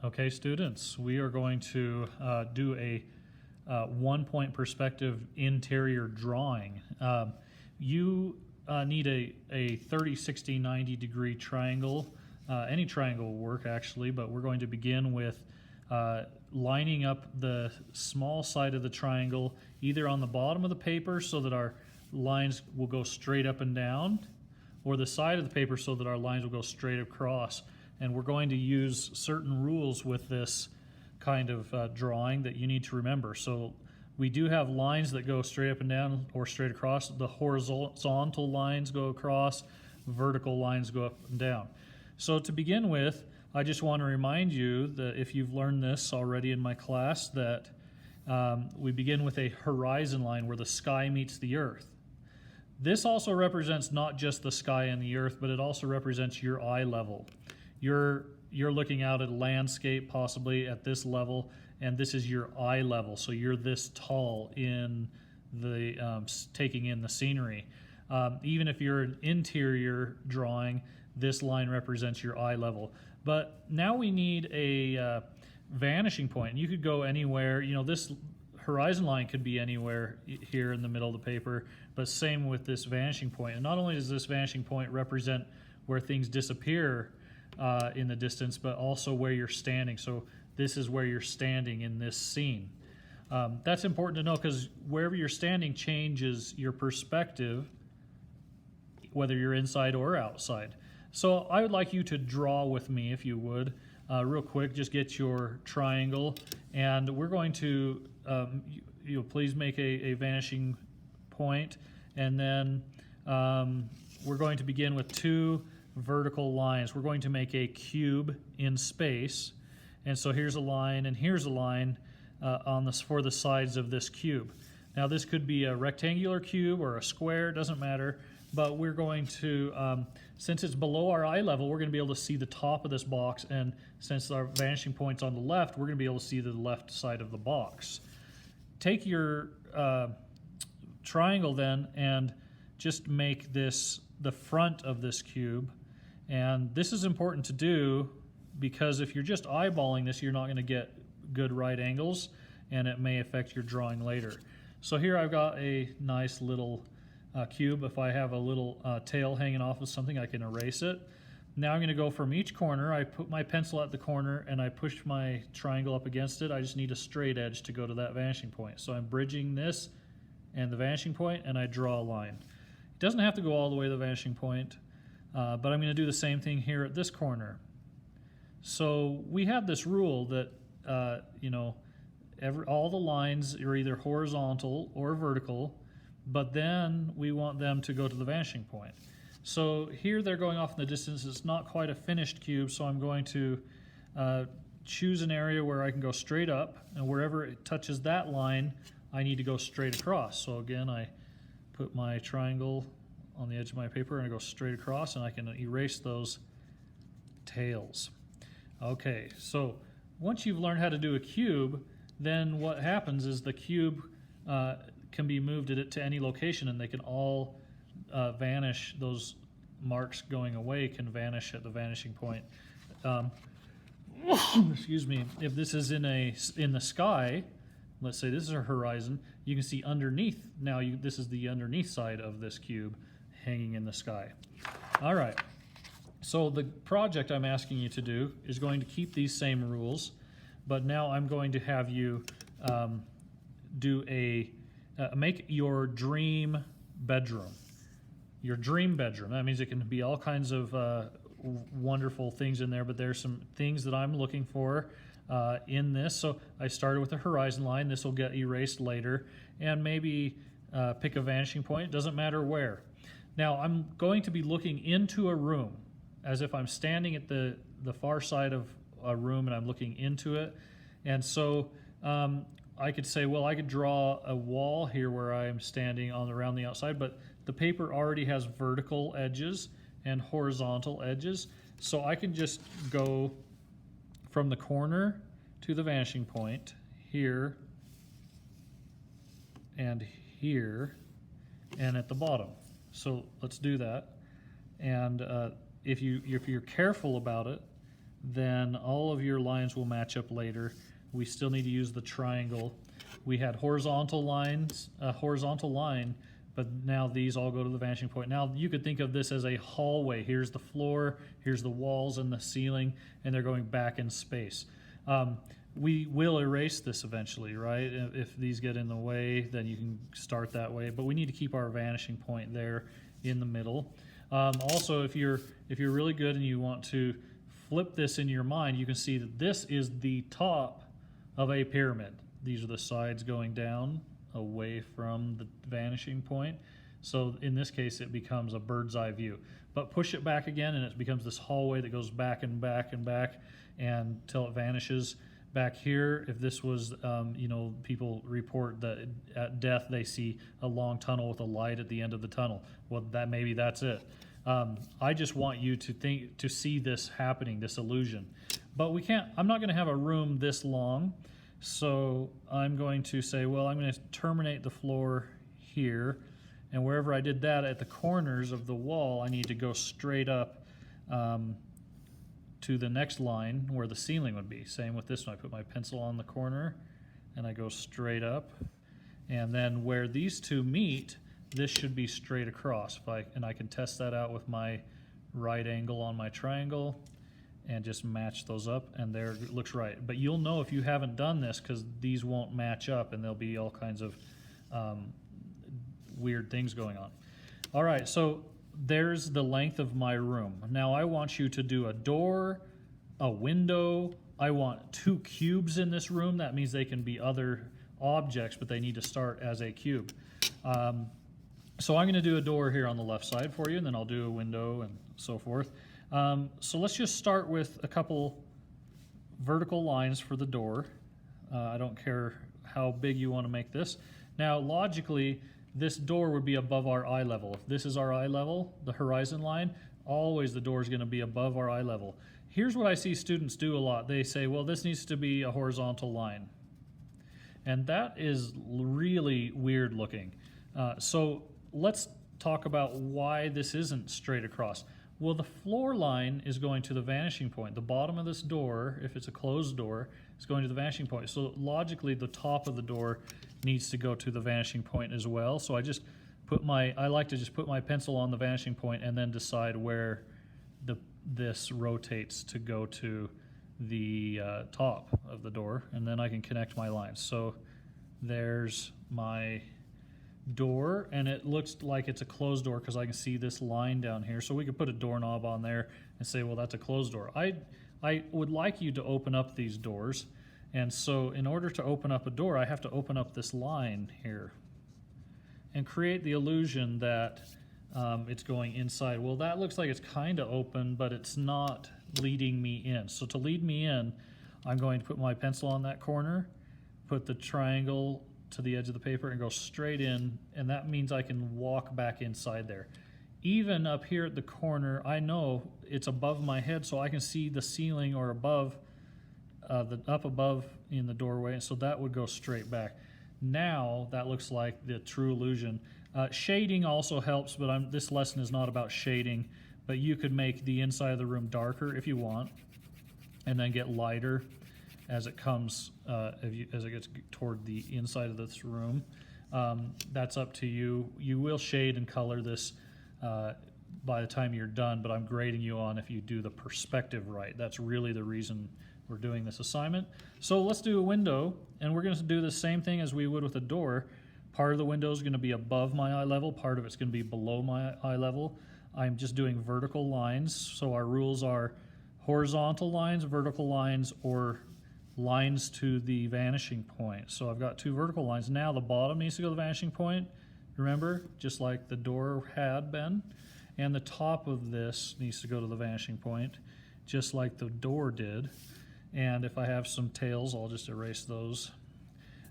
Okay, students, we are going to do a 1-point perspective interior drawing. You need a 30, 60, 90 degree triangle. Any triangle will work actually, but we're going to begin with lining up the small side of the triangle either on the bottom of the paper so that our lines will go straight up and down, or the side of the paper so that our lines will go straight across. And we're going to use certain rules with this kind of drawing that you need to remember. So we do have lines that go straight up and down or straight across. The horizontal lines go across, vertical lines go up and down. So to begin with, I just want to remind you that if you've learned this already in my class, that we begin with a horizon line where the sky meets the earth. This also represents not just the sky and the earth, but it also represents your eye level. You're looking out at a landscape possibly at this level, and this is your eye level. So you're this tall in the taking in the scenery. Even if you're an interior drawing, this line represents your eye level. But now we need a vanishing point. You could go anywhere. You know, this horizon line could be anywhere here in the middle of the paper, but same with this vanishing point. And not only does this vanishing point represent where things disappear in the distance, but also where you're standing. So this is where you're standing in this scene. That's important to know because wherever you're standing changes your perspective, whether you're inside or outside. So I would like you to draw with me, if you would, real quick. Just get your triangle, and we're going to, please make a vanishing point, and then we're going to begin with 2 vertical lines. We're going to make a cube in space, and so here's a line and here's a line for the sides of this cube. Now this could be a rectangular cube or a square, doesn't matter, but we're going to, since it's below our eye level, we're going to be able to see the top of this box, and since our vanishing point's on the left, we're going to be able to see the left side of the box. Take your triangle then and just make this the front of this cube. And this is important to do because if you're just eyeballing this, you're not going to get good right angles, and it may affect your drawing later. So here I've got a nice little cube. If I have a little tail hanging off of something, I can erase it. Now I'm going to go from each corner. I put my pencil at the corner and I push my triangle up against it. I just need a straight edge to go to that vanishing point. So I'm bridging this and the vanishing point, and I draw a line. It doesn't have to go all the way to the vanishing point, but I'm going to do the same thing here at this corner. So we have this rule that all the lines are either horizontal or vertical, but then we want them to go to the vanishing point. So here they're going off in the distance. It's not quite a finished cube, so I'm going to choose an area where I can go straight up, and wherever it touches that line, I need to go straight across. So again, I put my triangle on the edge of my paper and I go straight across, and I can erase those tails. Okay, so once you've learned how to do a cube, then what happens is the cube can be moved to any location, and they can all vanish. Those marks going away can vanish at the vanishing point. Excuse me. If this is in the sky, let's say this is our horizon, you can see underneath. Now this is the underneath side of this cube hanging in the sky. All right. So the project I'm asking you to do is going to keep these same rules, but now I'm going to have you make your dream bedroom. Your dream bedroom. That means it can be all kinds of wonderful things in there, but there's some things that I'm looking for in this. So I started with a horizon line. This will get erased later, and maybe pick a vanishing point. It doesn't matter where. Now I'm going to be looking into a room as if I'm standing at the far side of a room and I'm looking into it. And so I could say, well, I could draw a wall here where I'm standing around the outside, but the paper already has vertical edges and horizontal edges. So I can just go from the corner to the vanishing point here and here and at the bottom. So let's do that. And if you're careful about it, then all of your lines will match up later. We still need to use the triangle. We had horizontal lines, a horizontal line, but now these all go to the vanishing point. Now you could think of this as a hallway. Here's the floor, here's the walls and the ceiling, and they're going back in space. We will erase this eventually, right? If these get in the way, then you can start that way, but we need to keep our vanishing point there in the middle. Also, if you're really good and you want to flip this in your mind, you can see that this is the top of a pyramid. These are the sides going down away from the vanishing point. So in this case, it becomes a bird's eye view. But push it back again, and it becomes this hallway that goes back and back and back until it vanishes. Back here, if this was, people report that at death they see a long tunnel with a light at the end of the tunnel. Well, maybe that's it. I just want you to see this happening, this illusion. But we can't. I'm not going to have a room this long, so I'm going to say, well, I'm going to terminate the floor here, and wherever I did that at the corners of the wall, I need to go straight up to the next line where the ceiling would be. Same with this one. I put my pencil on the corner and I go straight up, and then where these two meet, this should be straight across. And I can test that out with my right angle on my triangle and just match those up, and there it looks right. But you'll know if you haven't done this because these won't match up and there'll be all kinds of weird things going on. All right, so there's the length of my room. Now I want you to do a door, a window. I want 2 cubes in this room. That means they can be other objects, but they need to start as a cube. So I'm going to do a door here on the left side for you, and then I'll do a window and so forth. So let's just start with a couple vertical lines for the door. I don't care how big you want to make this. Now logically, this door would be above our eye level. If this is our eye level, the horizon line, always the door is going to be above our eye level. Here's what I see students do a lot. They say, well, this needs to be a horizontal line. And that is really weird looking. So let's talk about why this isn't straight across. Well, the floor line is going to the vanishing point. The bottom of this door, if it's a closed door, is going to the vanishing point. So logically, the top of the door needs to go to the vanishing point as well. So I like to just put my pencil on the vanishing point and then decide where this rotates to go to the top of the door, and then I can connect my lines. So there's my door, and it looks like it's a closed door because I can see this line down here. So we could put a doorknob on there and say, well, that's a closed door. I would like you to open up these doors, and so in order to open up a door, I have to open up this line here and create the illusion that it's going inside. Well, that looks like it's kind of open, but it's not leading me in. So to lead me in, I'm going to put my pencil on that corner, put the triangle to the edge of the paper and go straight in, and that means I can walk back inside there. Even up here at the corner, I know it's above my head, so I can see the ceiling or above, up above in the doorway, so that would go straight back. Now that looks like the true illusion. Shading also helps, but this lesson is not about shading, but you could make the inside of the room darker if you want, and then get lighter as it comes, as it gets toward the inside of this room. That's up to you. You will shade and color this by the time you're done, but I'm grading you on if you do the perspective right. That's really the reason we're doing this assignment. So let's do a window, and we're going to do the same thing as we would with a door. Part of the window is going to be above my eye level, part of it's going to be below my eye level. I'm just doing vertical lines, so our rules are horizontal lines, vertical lines, or lines to the vanishing point. So I've got 2 vertical lines. Now the bottom needs to go to the vanishing point, remember, just like the door had been, and the top of this needs to go to the vanishing point, just like the door did. And if I have some tails, I'll just erase those.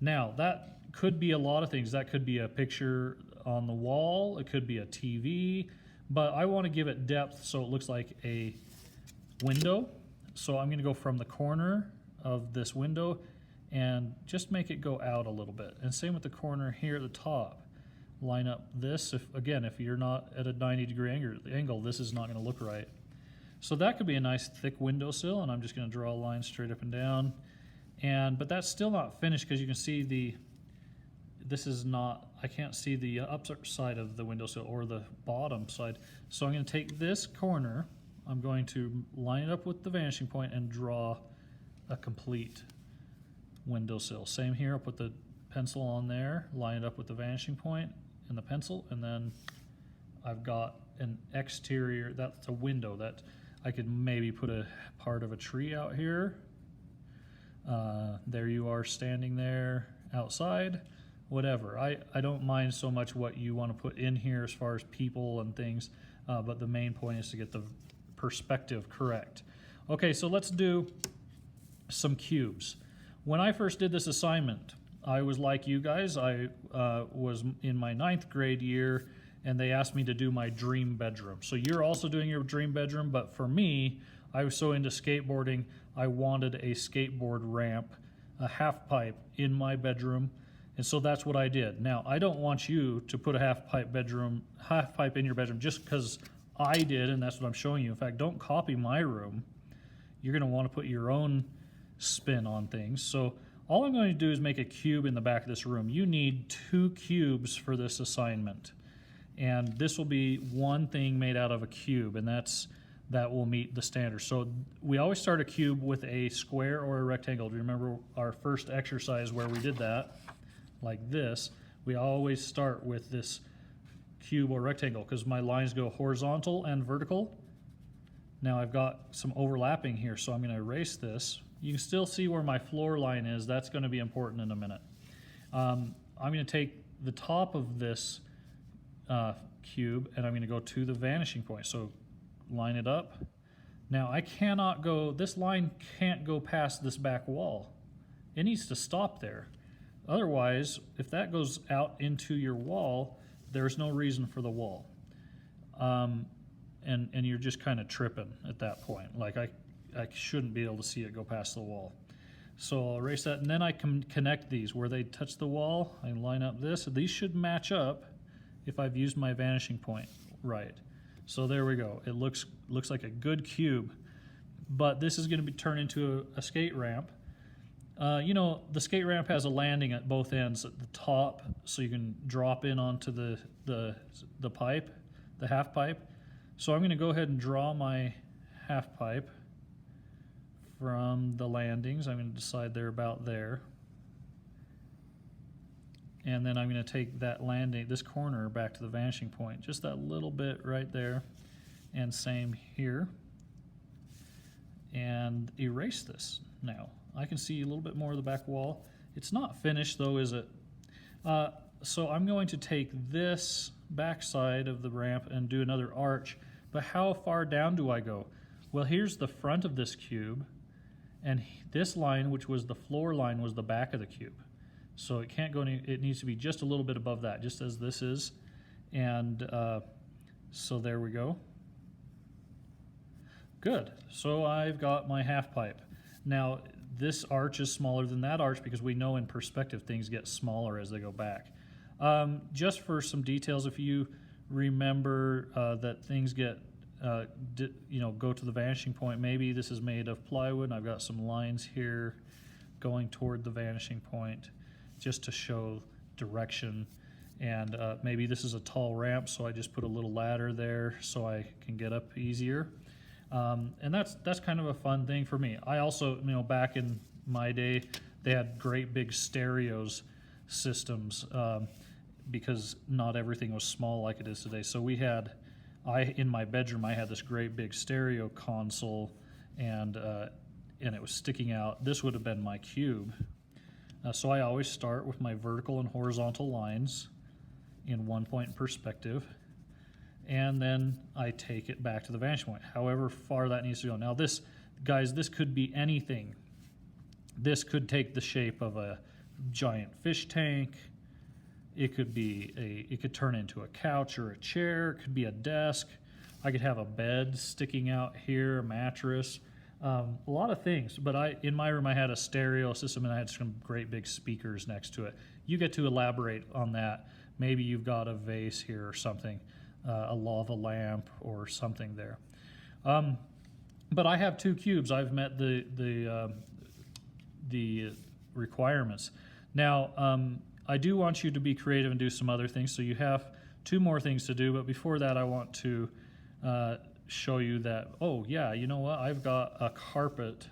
Now that could be a lot of things. That could be a picture on the wall, it could be a TV, but I want to give it depth so it looks like a window. So I'm going to go from the corner of this window and just make it go out a little bit. And same with the corner here at the top. Line up this. If you're not at a 90-degree angle, this is not going to look right. So that could be a nice thick windowsill, and I'm just going to draw a line straight up and down. But that's still not finished because you can see this is not, I can't see the upside of the windowsill or the bottom side. So I'm going to take this corner, I'm going to line it up with the vanishing point and draw a complete windowsill. Same here, I'll put the pencil on there, line it up with the vanishing point and the pencil, and then I've got an exterior, that's a window that I could maybe put a part of a tree out here. There you are standing there outside, whatever. I don't mind so much what you want to put in here as far as people and things, but the main point is to get the perspective correct. Okay, so let's do some cubes. When I first did this assignment, I was like you guys. I was in my 9th grade year, and they asked me to do my dream bedroom. So you're also doing your dream bedroom, but for me, I was so into skateboarding, I wanted a skateboard ramp, a half pipe in my bedroom, and so that's what I did. Now, I don't want you to put a half pipe in your bedroom just because I did, and that's what I'm showing you. In fact, don't copy my room. You're going to want to put your own spin on things. So all I'm going to do is make a cube in the back of this room. You need 2 cubes for this assignment. And this will be one thing made out of a cube, and that will meet the standard. So we always start a cube with a square or a rectangle. Do you remember our first exercise where we did that? Like this. We always start with this cube or rectangle because my lines go horizontal and vertical. Now I've got some overlapping here, so I'm going to erase this. You can still see where my floor line is. That's going to be important in a minute. I'm going to take the top of this cube and I'm going to go to the vanishing point. So line it up. Now I cannot go, this line can't go past this back wall. It needs to stop there. Otherwise, if that goes out into your wall, there's no reason for the wall. And you're just kind of tripping at that point. Like I shouldn't be able to see it go past the wall. So I'll erase that, and then I can connect these. Where they touch the wall, I line up this. These should match up if I've used my vanishing point right. So there we go. It looks like a good cube, but this is going to be turned into a skate ramp. You know, the skate ramp has a landing at both ends at the top, so you can drop in onto the pipe, the half pipe. So I'm going to go ahead and draw my half pipe from the landings. I'm going to decide they're about there. And then I'm going to take that landing, this corner, back to the vanishing point, just that little bit right there, and same here. And erase this now. I can see a little bit more of the back wall. It's not finished though, is it? So I'm going to take this back side of the ramp and do another arch, but how far down do I go? Well, here's the front of this cube, and this line, which was the floor line, was the back of the cube. So it can't go any, it needs to be just a little bit above that, just as this is. And so there we go. Good. So I've got my half pipe. Now, this arch is smaller than that arch because we know in perspective things get smaller as they go back. Just for some details, if you remember that things get, go to the vanishing point, maybe this is made of plywood, and I've got some lines here going toward the vanishing point just to show direction. And maybe this is a tall ramp, so I just put a little ladder there so I can get up easier. And that's kind of a fun thing for me. I also, back in my day, they had great big stereos systems because not everything was small like it is today. So we had, in my bedroom, I had this great big stereo console, and it was sticking out. This would have been my cube. So I always start with my vertical and horizontal lines in 1-point perspective. And then I take it back to the vanishing point, however far that needs to go. Now this, guys, this could be anything. This could take the shape of a giant fish tank. It could be it could turn into a couch or a chair. It could be a desk. I could have a bed sticking out here, a mattress, a lot of things. But in my room, I had a stereo system and I had some great big speakers next to it. You get to elaborate on that. Maybe you've got a vase here or something. A lava lamp or something there. But I have 2 cubes. I've met the requirements. Now, I do want you to be creative and do some other things. So you have 2 more things to do. But before that, I want to show you that, oh yeah, you know what? I've got a carpet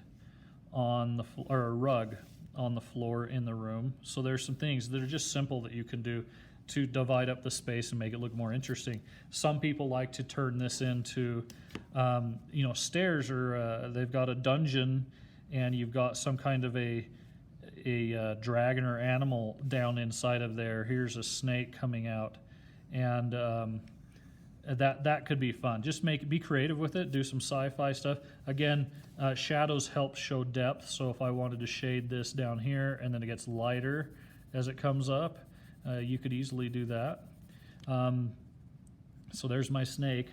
on the or a rug on the floor in the room. So there's some things that are just simple that you can do to divide up the space and make it look more interesting. Some people like to turn this into, stairs, or they've got a dungeon and you've got some kind of a dragon or animal down inside of there. Here's a snake coming out, and that could be fun. Just be creative with it. Do some sci-fi stuff. Again, shadows help show depth. So if I wanted to shade this down here and then it gets lighter as it comes up, you could easily do that. So there's my snake.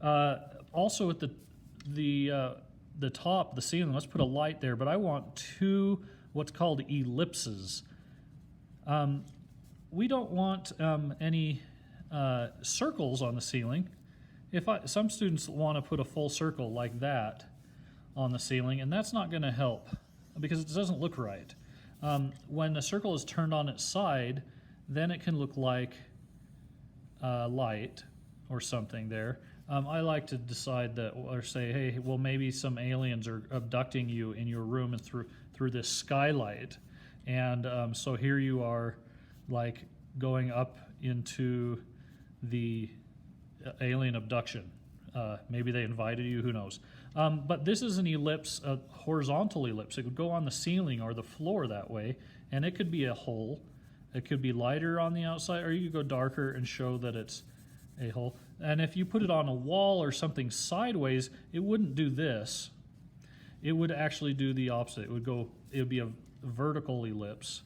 Also at the top, the ceiling, let's put a light there, but I want 2 what's called ellipses. We don't want any circles on the ceiling. Some students want to put a full circle like that on the ceiling, and that's not going to help because it doesn't look right. When a circle is turned on its side, then it can look like light or something there. I like to decide that, or say, hey, well, maybe some aliens are abducting you in your room and through this skylight, and so here you are, like going up into the alien abduction. Maybe they invited you, who knows. But this is an ellipse, a horizontal ellipse. It would go on the ceiling or the floor that way, and it could be a hole. It could be lighter on the outside, or you could go darker and show that it's a hole. And if you put it on a wall or something sideways, it wouldn't do this. It would actually do the opposite. It would be a vertical ellipse.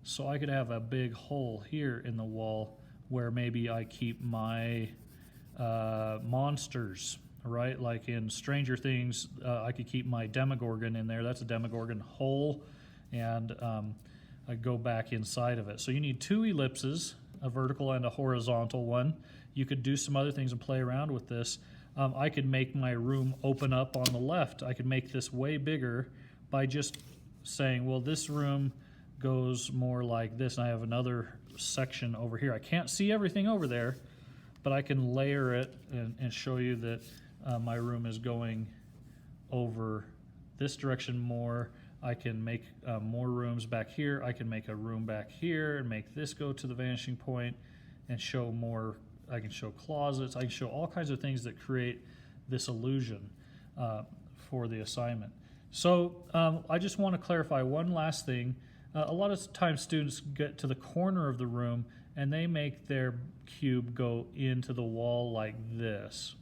So I could have a big hole here in the wall where maybe I keep my monsters, right? Like in Stranger Things, I could keep my Demogorgon in there. That's a Demogorgon hole, and I go back inside of it. So you need 2 ellipses, a vertical and a horizontal one. You could do some other things and play around with this. I could make my room open up on the left. I could make this way bigger by just saying, well, this room goes more like this, and I have another section over here. I can't see everything over there, but I can layer it and show you that my room is going over this direction more. I can make more rooms back here. I can make a room back here and make this go to the vanishing point and show more. I can show closets. I can show all kinds of things that create this illusion for the assignment. So I just want to clarify one last thing. A lot of times students get to the corner of the room and they make their cube go into the wall like this.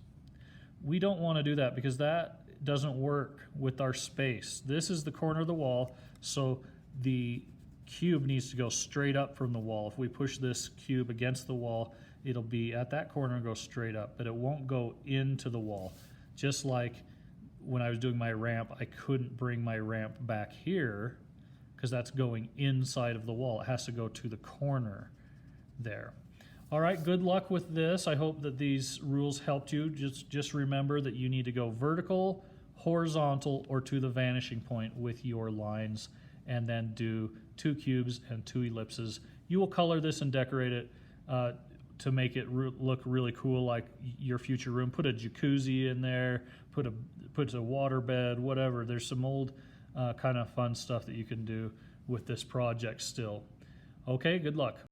We don't want to do that because that doesn't work with our space. This is the corner of the wall, so the cube needs to go straight up from the wall. If we push this cube against the wall, it'll be at that corner and go straight up, but it won't go into the wall. Just like when I was doing my ramp, I couldn't bring my ramp back here because that's going inside of the wall. It has to go to the corner there. All right, good luck with this. I hope that these rules helped you. Just remember that you need to go vertical, horizontal, or to the vanishing point with your lines, and then do 2 cubes and 2 ellipses. You will color this and decorate it to make it look really cool, like your future room. Put a jacuzzi in there, put a water bed, whatever. There's some old kind of fun stuff that you can do with this project still. Okay, good luck.